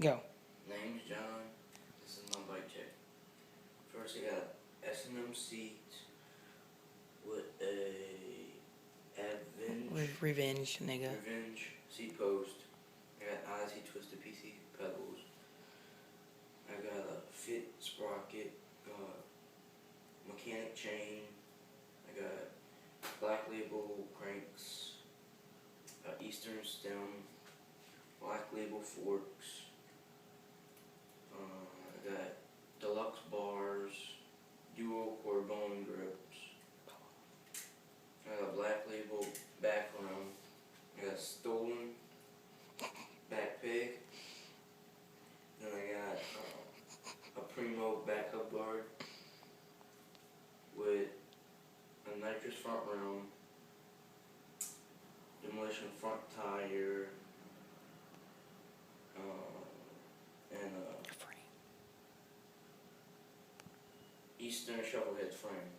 Go. Name's John. This is my bike check. First, I got S&M seat with a Revenge, nigga. Revenge seat post. I got Odyssey Twisted PC pedals. I got a Fit sprocket, mechanic chain. I got Black Label cranks, Eastern stem, Black Label forks. I got deluxe bars, dual Corbone grips. I got Black Label back rim. I got stolen back peg. Then I got a Primo backup guard with a nitrous front rim, demolition front tire, and Eastern shovel head frame.